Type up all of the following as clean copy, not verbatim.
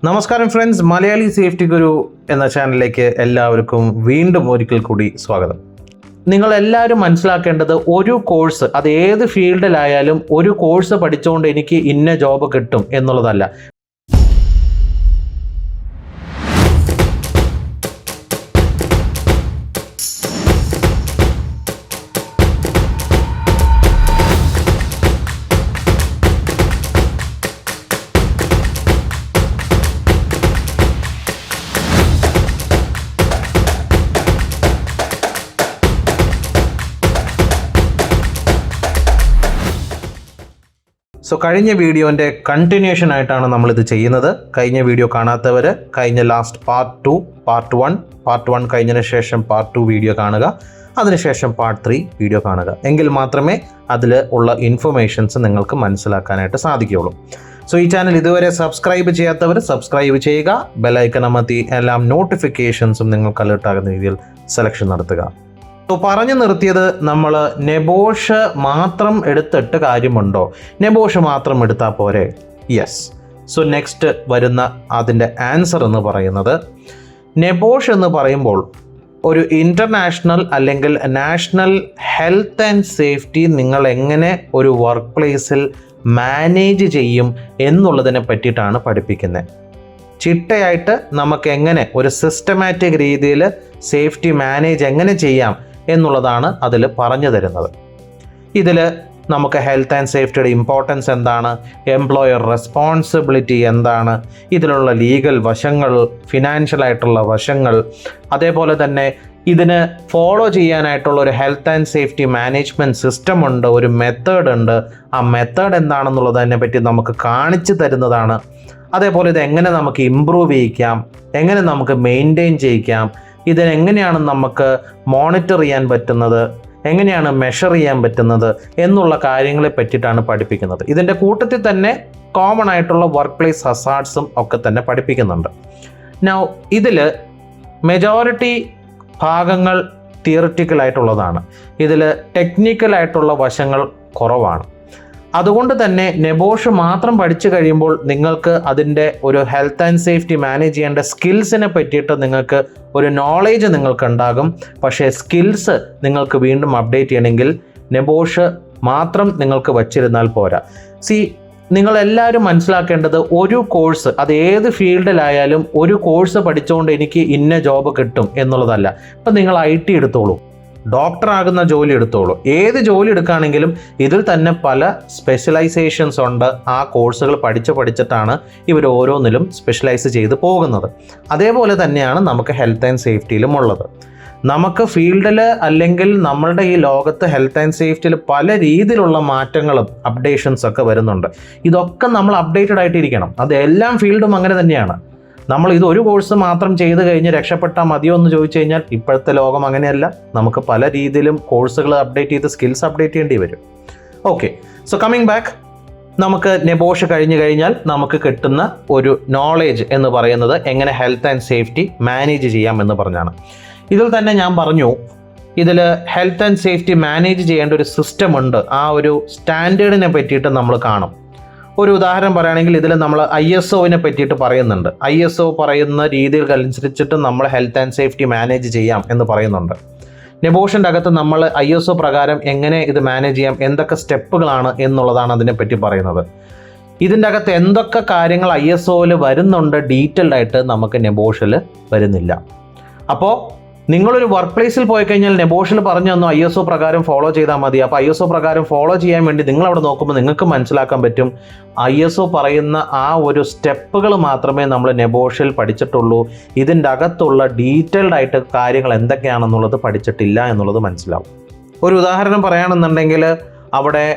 നമസ്കാരം friends, Malayali safety ഗുരു എന്ന ചാനലിലേക്ക് എല്ലാവർക്കും വീണ്ടും ഒരിക്കൽ കൂടി സ്വാഗതം. നിങ്ങളെല്ലാവരും മനസ്സിലാക്കേണ്ടത്, ഒരു കോഴ്സ്, അത് ഏത് ഫീൽഡിലായാലും ഒരു കോഴ്സ് പഠിച്ചുകൊണ്ട് എനിക്ക് ഇന്ന ജോബ് കിട്ടും എന്നുള്ളതല്ല. കഴിഞ്ഞ വീഡിയോൻ്റെ കണ്ടിന്യൂഷൻ ആയിട്ടാണ് നമ്മളിത് ചെയ്യുന്നത്. കഴിഞ്ഞ വീഡിയോ കാണാത്തവർ കഴിഞ്ഞ ലാസ്റ്റ് പാർട്ട് 1 കഴിഞ്ഞതിന് ശേഷം പാർട്ട് 2 വീഡിയോ കാണുക, അതിനുശേഷം പാർട്ട് 3 വീഡിയോ കാണുക. എങ്കിൽ മാത്രമേ അതിൽ ഉള്ള ഇൻഫർമേഷൻസ് നിങ്ങൾക്ക് മനസ്സിലാക്കാനായിട്ട് സാധിക്കുകയുള്ളൂ. ഈ ചാനൽ ഇതുവരെ സബ്സ്ക്രൈബ് ചെയ്യാത്തവർ സബ്സ്ക്രൈബ് ചെയ്യുക, ബെലൈക്കൺ അമർത്തി എല്ലാ നോട്ടിഫിക്കേഷൻസും നിങ്ങൾക്ക് അലേർട്ടാകുന്ന രീതിയിൽ സെലക്ഷൻ നടത്തുക. പറഞ്ഞു നിർത്തിയത്, നമ്മൾ നെബോഷ് മാത്രം എടുത്തിട്ട് കാര്യമുണ്ടോ? നെബോഷ് മാത്രം എടുത്താൽ പോരെ? യെസ്. നെക്സ്റ്റ് വരുന്ന അതിൻ്റെ ആൻസർ എന്ന് പറയുന്നത്, നെബോഷ് എന്ന് പറയുമ്പോൾ ഒരു ഇൻ്റർനാഷണൽ അല്ലെങ്കിൽ നാഷണൽ ഹെൽത്ത് ആൻഡ് സേഫ്റ്റി നിങ്ങൾ എങ്ങനെ ഒരു വർക്ക് പ്ലേസിൽ മാനേജ് ചെയ്യും എന്നുള്ളതിനെ പറ്റിയിട്ടാണ് പഠിപ്പിക്കുന്നത്. ചിട്ടയായിട്ട് നമുക്ക് എങ്ങനെ ഒരു സിസ്റ്റമാറ്റിക് രീതിയിൽ സേഫ്റ്റി മാനേജ് എങ്ങനെ ചെയ്യാം എന്നുള്ളതാണ് അതിൽ പറഞ്ഞു തരുന്നത്. ഇതിൽ നമുക്ക് ഹെൽത്ത് ആൻഡ് സേഫ്റ്റിയുടെ ഇമ്പോർട്ടൻസ് എന്താണ്, എംപ്ലോയർ റെസ്പോൺസിബിലിറ്റി എന്താണ്, ഇതിലുള്ള ലീഗൽ വശങ്ങൾ, ഫിനാൻഷ്യലായിട്ടുള്ള വശങ്ങൾ, അതേപോലെ തന്നെ ഇതിന് ഫോളോ ചെയ്യാനായിട്ടുള്ള ഒരു health and safety management system ഉണ്ട്, ഒരു മെത്തേഡ് ഉണ്ട്. ആ മെത്തേഡ് എന്താണെന്നുള്ളതിനെ പറ്റി നമുക്ക് കാണിച്ചു തരുന്നതാണ്. അതേപോലെ ഇത് എങ്ങനെ നമുക്ക് ഇമ്പ്രൂവ് ചെയ്യിക്കാം, എങ്ങനെ നമുക്ക് മെയിൻറ്റെയിൻ ചെയ്യിക്കാം, ഇതിനെങ്ങനെയാണ് നമുക്ക് മോണിറ്റർ ചെയ്യാൻ പറ്റുന്നത്, എങ്ങനെയാണ് മെഷർ ചെയ്യാൻ പറ്റുന്നത് എന്നുള്ള കാര്യങ്ങളെ പറ്റിയിട്ടാണ് പഠിപ്പിക്കുന്നത്. ഇതിൻ്റെ കൂട്ടത്തിൽ തന്നെ കോമൺ ആയിട്ടുള്ള വർക്ക് പ്ലേസ് ഹസാർഡ്സും ഒക്കെ തന്നെ പഠിപ്പിക്കുന്നുണ്ട്. നൗ ഇതിൽ മെജോറിറ്റി ഭാഗങ്ങൾ തിയറിറ്റിക്കലായിട്ടുള്ളതാണ്, ഇതിൽ ടെക്നിക്കലായിട്ടുള്ള വശങ്ങൾ കുറവാണ്. അതുകൊണ്ട് തന്നെ നെബോഷ് മാത്രം പഠിച്ചു കഴിയുമ്പോൾ നിങ്ങൾക്ക് അതിൻ്റെ ഒരു ഹെൽത്ത് ആൻഡ് സേഫ്റ്റി മാനേജ് ചെയ്യേണ്ട സ്കിൽസിനെ പറ്റിയിട്ട് നിങ്ങൾക്ക് ഒരു നോളേജ് നിങ്ങൾക്ക് ഉണ്ടാകും. പക്ഷേ സ്കിൽസ് നിങ്ങൾക്ക് വീണ്ടും അപ്ഡേറ്റ് ചെയ്യണമെങ്കിൽ നെബോഷ് മാത്രം നിങ്ങൾക്ക് വച്ചിരുന്നാൽ പോരാ. നിങ്ങളെല്ലാവരും മനസ്സിലാക്കേണ്ടത്, ഒരു കോഴ്സ്, അത് ഏത് ഫീൽഡിലായാലും ഒരു കോഴ്സ് പഠിച്ചുകൊണ്ട് എനിക്ക് ഇന്ന ജോബ് കിട്ടും എന്നുള്ളതല്ല. ഇപ്പം നിങ്ങൾ IT എടുത്തോളൂ, ഡോക്ടർ ആകുന്ന ജോലി എടുത്തോളൂ, ഏത് ജോലി എടുക്കുകയാണെങ്കിലും ഇതിൽ തന്നെ പല സ്പെഷ്യലൈസേഷൻസ് ഉണ്ട്. ആ കോഴ്സുകൾ പഠിച്ചിട്ടാണ് ഇവർ ഓരോന്നിലും സ്പെഷ്യലൈസ് ചെയ്ത് പോകുന്നത്. അതേപോലെ തന്നെയാണ് നമുക്ക് ഹെൽത്ത് ആൻഡ് സേഫ്റ്റിയിലും ഉള്ളത്. നമുക്ക് ഫീൽഡിൽ അല്ലെങ്കിൽ നമ്മളുടെ ഈ ലോകത്ത് ഹെൽത്ത് ആൻഡ് സേഫ്റ്റിയിൽ പല രീതിയിലുള്ള മാറ്റങ്ങളും അപ്ഡേഷൻസ് ഒക്കെ വരുന്നുണ്ട്. ഇതൊക്കെ നമ്മൾ അപ്ഡേറ്റഡ് ആയിട്ടിരിക്കണം. അത് എല്ലാം ഫീൽഡും അങ്ങനെ തന്നെയാണ്. നമ്മൾ ഇത് ഒരു കോഴ്സ് മാത്രം ചെയ്ത് കഴിഞ്ഞ് രക്ഷപ്പെട്ടാൽ മതിയോ എന്ന് ചോദിച്ചു കഴിഞ്ഞാൽ ഇപ്പോഴത്തെ ലോകം അങ്ങനെയല്ല. നമുക്ക് പല രീതിയിലും കോഴ്സുകൾ അപ്ഡേറ്റ് ചെയ്ത് സ്കിൽസ് അപ്ഡേറ്റ് ചെയ്യേണ്ടി വരും. ഓക്കെ, കമ്മിങ് ബാക്ക്, നമുക്ക് നെബോഷ് കഴിഞ്ഞു കഴിഞ്ഞാൽ നമുക്ക് കിട്ടുന്ന ഒരു നോളേജ് എന്ന് പറയുന്നത് എങ്ങനെ ഹെൽത്ത് ആൻഡ് സേഫ്റ്റി മാനേജ് ചെയ്യാം എന്ന് പറഞ്ഞാണ്. ഇതിൽ തന്നെ ഞാൻ പറഞ്ഞു, ഇതിൽ ഹെൽത്ത് ആൻഡ് സേഫ്റ്റി മാനേജ് ചെയ്യേണ്ട ഒരു സിസ്റ്റം ഉണ്ട്. ആ ഒരു സ്റ്റാൻഡേർഡിനെ പറ്റിയിട്ട് നമ്മൾ കാണും. ഒരു ഉദാഹരണം പറയുകയാണെങ്കിൽ ഇതിൽ നമ്മൾ ISOവിനെ പറ്റിയിട്ട് പറയുന്നുണ്ട്. ISO പറയുന്ന രീതികൾക്കനുസരിച്ചിട്ട് നമ്മൾ ഹെൽത്ത് ആൻഡ് സേഫ്റ്റി മാനേജ് ചെയ്യാം എന്ന് പറയുന്നുണ്ട്. നെബോഷിൻ്റെ അകത്ത് നമ്മൾ ISO പ്രകാരം എങ്ങനെ ഇത് മാനേജ് ചെയ്യാം, എന്തൊക്കെ സ്റ്റെപ്പുകളാണ് എന്നുള്ളതാണ് അതിനെപ്പറ്റി പറയുന്നത്. ഇതിൻ്റെ അകത്ത് എന്തൊക്കെ കാര്യങ്ങൾ ISOയിൽ വരുന്നുണ്ട് ഡീറ്റെയിൽഡ് ആയിട്ട് നമുക്ക് നെബോഷിൽ വരുന്നില്ല. അപ്പോൾ നിങ്ങളൊരു വർക്ക് പ്ലേസിൽ പോയി കഴിഞ്ഞാൽ നെബോഷിൽ പറഞ്ഞു തന്നു ISO പ്രകാരം ഫോളോ ചെയ്താൽ മതി. അപ്പോൾ ISO പ്രകാരം ഫോളോ ചെയ്യാൻ വേണ്ടി നിങ്ങളവിടെ നോക്കുമ്പോൾ നിങ്ങൾക്ക് മനസ്സിലാക്കാൻ പറ്റും, ISO പറയുന്ന ആ ഒരു സ്റ്റെപ്പുകൾ മാത്രമേ നമ്മൾ നെബോഷിൽ പഠിച്ചിട്ടുള്ളൂ. ഇതിൻ്റെ അകത്തുള്ള ഡീറ്റെയിൽഡ് ആയിട്ട് കാര്യങ്ങൾ എന്തൊക്കെയാണെന്നുള്ളത് പഠിച്ചിട്ടില്ല എന്നുള്ളത് മനസ്സിലാവും. ഒരു ഉദാഹരണം പറയുകയാണെന്നുണ്ടെങ്കിൽ അവിടെ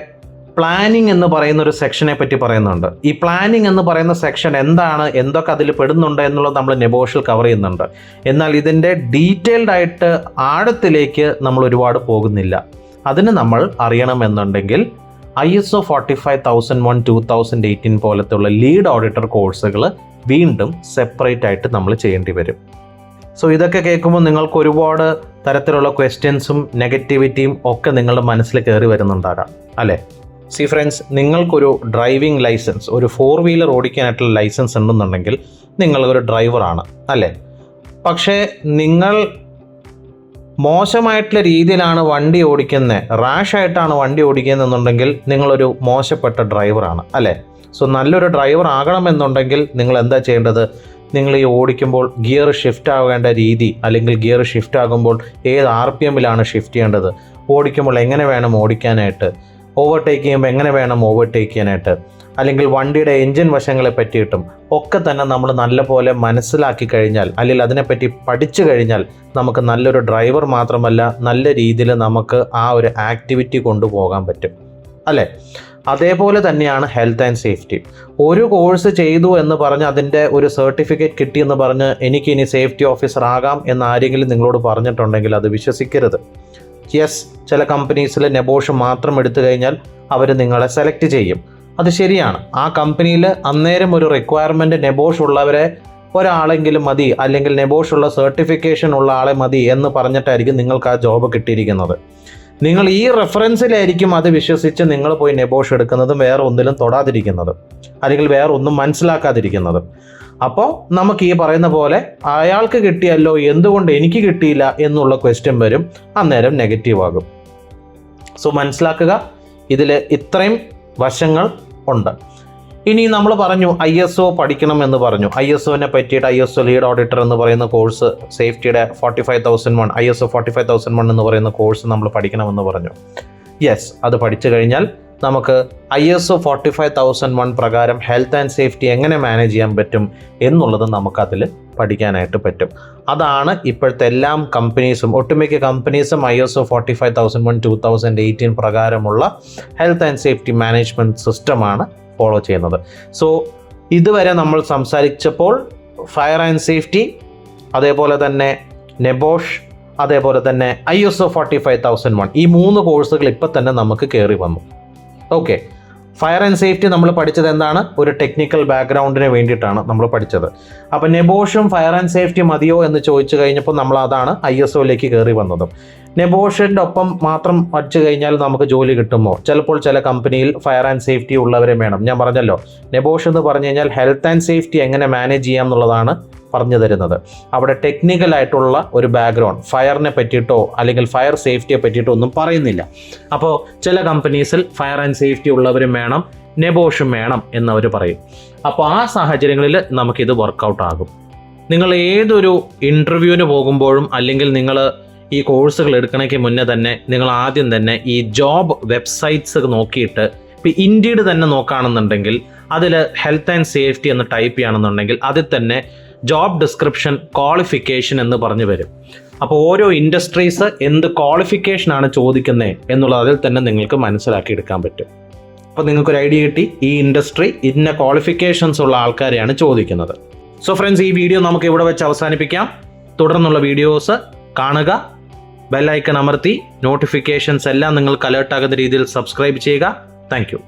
പ്ലാനിങ് എന്ന് പറയുന്ന ഒരു സെക്ഷനെ പറ്റി പറയുന്നുണ്ട്. ഈ പ്ലാനിങ് എന്ന് പറയുന്ന സെക്ഷൻ എന്താണ്, എന്തൊക്കെ അതിൽ പെടുന്നുണ്ട് എന്നുള്ളത് നമ്മൾ നെബോഷിൽ കവർ ചെയ്യുന്നുണ്ട്. എന്നാൽ ഇതിൻ്റെ ഡീറ്റെയിൽഡ് ആയിട്ട് ആഴത്തിലേക്ക് നമ്മൾ ഒരുപാട് പോകുന്നില്ല. അതിന് നമ്മൾ അറിയണമെന്നുണ്ടെങ്കിൽ ISO 45001 2018 പോലത്തെ ഉള്ള ലീഡ് ഓഡിറ്റർ കോഴ്സുകൾ വീണ്ടും സെപ്പറേറ്റ് ആയിട്ട് നമ്മൾ ചെയ്യേണ്ടി വരും. ഇതൊക്കെ കേൾക്കുമ്പോൾ നിങ്ങൾക്ക് ഒരുപാട് തരത്തിലുള്ള ക്വസ്റ്റ്യൻസും നെഗറ്റിവിറ്റിയും ഒക്കെ നിങ്ങളുടെ മനസ്സിൽ കയറി വരുന്നുണ്ടാകാം, അല്ലേ? സി ഫ്രണ്ട്സ്, നിങ്ങൾക്കൊരു ഡ്രൈവിംഗ് ലൈസൻസ്, ഒരു 4 വീലർ ഓടിക്കാനായിട്ടുള്ള ലൈസൻസ് ഉണ്ടെന്നുണ്ടെങ്കിൽ നിങ്ങളൊരു ഡ്രൈവറാണ് അല്ലേ? പക്ഷേ നിങ്ങൾ മോശമായിട്ടുള്ള രീതിയിലാണ് വണ്ടി ഓടിക്കുന്നത്, റാഷായിട്ടാണ് വണ്ടി ഓടിക്കുന്നതെന്നുണ്ടെങ്കിൽ നിങ്ങളൊരു മോശപ്പെട്ട ഡ്രൈവറാണ് അല്ലേ? സോ നല്ലൊരു ഡ്രൈവർ ആകണമെന്നുണ്ടെങ്കിൽ നിങ്ങൾ എന്താ ചെയ്യേണ്ടത്? നിങ്ങൾ ഈ ഓടിക്കുമ്പോൾ ഗിയർ ഷിഫ്റ്റ് ആവേണ്ട രീതി, അല്ലെങ്കിൽ ഗിയർ ഷിഫ്റ്റ് ആകുമ്പോൾ ഏത് RPM-ലാണ് ഷിഫ്റ്റ് ചെയ്യേണ്ടത്, ഓടിക്കുമ്പോൾ എങ്ങനെ വേണം ഓടിക്കാനായിട്ട്, ഓവർടേക്ക് ചെയ്യുമ്പോൾ എങ്ങനെ വേണം ഓവർടേക്ക് ചെയ്യാനായിട്ട്, അല്ലെങ്കിൽ വണ്ടിയുടെ എൻജിൻ വശങ്ങളെ പറ്റിയിട്ടും ഒക്കെ തന്നെ നമ്മൾ നല്ലപോലെ മനസ്സിലാക്കി കഴിഞ്ഞാൽ, അല്ലെങ്കിൽ അതിനെപ്പറ്റി പഠിച്ചു കഴിഞ്ഞാൽ നമുക്ക് നല്ലൊരു ഡ്രൈവർ മാത്രമല്ല നല്ല രീതിയിൽ നമുക്ക് ആ ഒരു ആക്ടിവിറ്റി കൊണ്ടുപോകാൻ പറ്റും അല്ലേ? അതേപോലെ തന്നെയാണ് ഹെൽത്ത് ആൻഡ് സേഫ്റ്റി. ഒരു കോഴ്സ് ചെയ്തു എന്ന് പറഞ്ഞ് അതിൻ്റെ ഒരു സർട്ടിഫിക്കറ്റ് കിട്ടിയെന്ന് പറഞ്ഞ് എനിക്കിനി സേഫ്റ്റി ഓഫീസർ ആകാം എന്ന് ആരെങ്കിലും നിങ്ങളോട് പറഞ്ഞിട്ടുണ്ടെങ്കിൽ അത് വിശ്വസിക്കരുത്. യെസ്, ചില കമ്പനീസിൽ നെബോഷ് മാത്രം എടുത്തു കഴിഞ്ഞാൽ അവർ നിങ്ങളെ സെലക്ട് ചെയ്യും, അത് ശരിയാണ്. ആ കമ്പനിയിൽ അന്നേരം ഒരു റിക്വയർമെൻറ്റ് നെബോഷ് ഉള്ളവരെ ഒരാളെങ്കിലും മതി, അല്ലെങ്കിൽ നെബോഷ് ഉള്ള സർട്ടിഫിക്കേഷൻ ഉള്ള ആളെ മതി എന്ന് പറഞ്ഞിട്ടായിരിക്കും നിങ്ങൾക്ക് ആ ജോബ് കിട്ടിയിരിക്കുന്നത്. നിങ്ങൾ ഈ റെഫറൻസിലായിരിക്കും അത് വിശ്വസിച്ച് നിങ്ങൾ പോയി നെബോഷ് എടുക്കുന്നതും വേറെ ഒന്നിലും തൊടാതിരിക്കുന്നതും, അല്ലെങ്കിൽ വേറെ ഒന്നും മനസ്സിലാക്കാതിരിക്കുന്നതും. അപ്പോൾ നമുക്ക് ഈ പറയുന്ന പോലെ അയാൾക്ക് കിട്ടിയല്ലോ എന്തുകൊണ്ട് എനിക്ക് കിട്ടിയില്ല എന്നുള്ള ക്വസ്റ്റ്യൻ വരും, അന്നേരം നെഗറ്റീവ് ആകും. സോ മനസ്സിലാക്കുക, ഇതിൽ ഇത്രയും വശങ്ങൾ ഉണ്ട്. ഇനി നമ്മൾ പറഞ്ഞു ISO പഠിക്കണം എന്ന് പറഞ്ഞു. ISOനെ പറ്റിയിട്ട് ISO ലീഡ് ഓഡിറ്റർ എന്ന് പറയുന്ന കോഴ്സ്, സേഫ്റ്റിയുടെ 45,001 ISO 45,001 എന്ന് പറയുന്ന കോഴ്സ് നമ്മൾ പഠിക്കണമെന്ന് പറഞ്ഞു. യെസ്, അത് പഠിച്ചു കഴിഞ്ഞാൽ നമുക്ക് ISO 45,001 പ്രകാരം ഹെൽത്ത് ആൻഡ് സേഫ്റ്റി എങ്ങനെ മാനേജ് ചെയ്യാൻ പറ്റും എന്നുള്ളത് നമുക്കതിൽ പഠിക്കാനായിട്ട് പറ്റും. അതാണ് ഇപ്പോഴത്തെ എല്ലാ കമ്പനീസും, ഒട്ടുമിക്ക കമ്പനീസും ISO 45,001 2018 പ്രകാരമുള്ള ഹെൽത്ത് ആൻഡ് സേഫ്റ്റി മാനേജ്മെൻറ്റ് സിസ്റ്റമാണ് ഫോളോ ചെയ്യുന്നത്. സോ ഇതുവരെ നമ്മൾ സംസാരിച്ചപ്പോൾ ഫയർ ആൻഡ് സേഫ്റ്റി, അതേപോലെ തന്നെ നെബോഷ്, അതേപോലെ തന്നെ ISO 45,001, ഈ 3 കോഴ്സുകൾ ഇപ്പം തന്നെ നമുക്ക് കയറി വന്നു. ഓക്കെ, ഫയർ ആൻഡ് സേഫ്റ്റി നമ്മൾ പഠിച്ചത് എന്താണ്? ഒരു ടെക്നിക്കൽ ബാക്ക്ഗ്രൗണ്ടിന് വേണ്ടിയിട്ടാണ് നമ്മൾ പഠിച്ചത്. അപ്പോൾ നെബോഷും ഫയർ ആൻഡ് സേഫ്റ്റി മതിയോ എന്ന് ചോദിച്ചു കഴിഞ്ഞപ്പോൾ നമ്മൾ അതാണ് ISOയിലേക്ക് കയറി വന്നതും. നെബോഷിൻ്റെ ഒപ്പം മാത്രം പഠിച്ചു കഴിഞ്ഞാൽ നമുക്ക് ജോലി കിട്ടുമോ? ചിലപ്പോൾ ചില കമ്പനിയിൽ ഫയർ ആൻഡ് സേഫ്റ്റി ഉള്ളവരെ വേണം. ഞാൻ പറഞ്ഞല്ലോ, നെബോഷ് എന്ന് പറഞ്ഞു കഴിഞ്ഞാൽ ഹെൽത്ത് ആൻഡ് സേഫ്റ്റി എങ്ങനെ മാനേജ് ചെയ്യാം എന്നുള്ളതാണ് പറഞ്ഞു തരുന്നത്. അവിടെ ടെക്നിക്കലായിട്ടുള്ള ഒരു ബാക്ക്ഗ്രൗണ്ട് ഫയറിനെ പറ്റിയിട്ടോ അല്ലെങ്കിൽ ഫയർ സേഫ്റ്റിയെ പറ്റിയിട്ടോ ഒന്നും പറയുന്നില്ല. അപ്പോൾ ചില കമ്പനീസിൽ ഫയർ ആൻഡ് സേഫ്റ്റി ഉള്ളവരും വേണം, നെബോഷും വേണം എന്നവർ പറയും. അപ്പോൾ ആ സാഹചര്യങ്ങളിൽ നമുക്കിത് വർക്കൗട്ട് ആകും. നിങ്ങൾ ഏതൊരു ഇൻ്റർവ്യൂവിന് പോകുമ്പോഴും, അല്ലെങ്കിൽ നിങ്ങൾ ഈ കോഴ്സുകൾ എടുക്കണമെങ്കിൽ മുന്നേ തന്നെ നിങ്ങൾ ആദ്യം തന്നെ ഈ ജോബ് വെബ്സൈറ്റ്സ് നോക്കിയിട്ട്, ഇപ്പോൾ ഇൻഡീഡ് തന്നെ നോക്കുകയാണെന്നുണ്ടെങ്കിൽ അതിൽ ഹെൽത്ത് ആൻഡ് സേഫ്റ്റി എന്ന് ടൈപ്പ് ചെയ്യുകയാണെന്നുണ്ടെങ്കിൽ അതിൽ തന്നെ ജോബ് ഡിസ്ക്രിപ്ഷൻ ക്വാളിഫിക്കേഷൻ എന്ന് പറഞ്ഞു വരും. അപ്പോൾ ഓരോ ഇൻഡസ്ട്രീസ് എന്ത് ക്വാളിഫിക്കേഷനാണ് ചോദിക്കുന്നത് എന്നുള്ളത് അതിൽ തന്നെ നിങ്ങൾക്ക് മനസ്സിലാക്കിയെടുക്കാൻ പറ്റും. അപ്പോൾ നിങ്ങൾക്കൊരു ഐഡിയ കിട്ടി, ഈ ഇൻഡസ്ട്രി ഇന്ന ക്വാളിഫിക്കേഷൻസ് ഉള്ള ആൾക്കാരെയാണ് ചോദിക്കുന്നത്. സോ ഫ്രണ്ട്സ്, ഈ വീഡിയോ നമുക്ക് ഇവിടെ വെച്ച് അവസാനിപ്പിക്കാം. തുടർന്നുള്ള വീഡിയോസ് കാണുക, ബെൽ ഐക്കൺ അമർത്തി നോട്ടിഫിക്കേഷൻസ് എല്ലാം നിങ്ങൾക്ക് അലേർട്ടാകുന്ന രീതിയിൽ സബ്സ്ക്രൈബ് ചെയ്യുക. Thank you.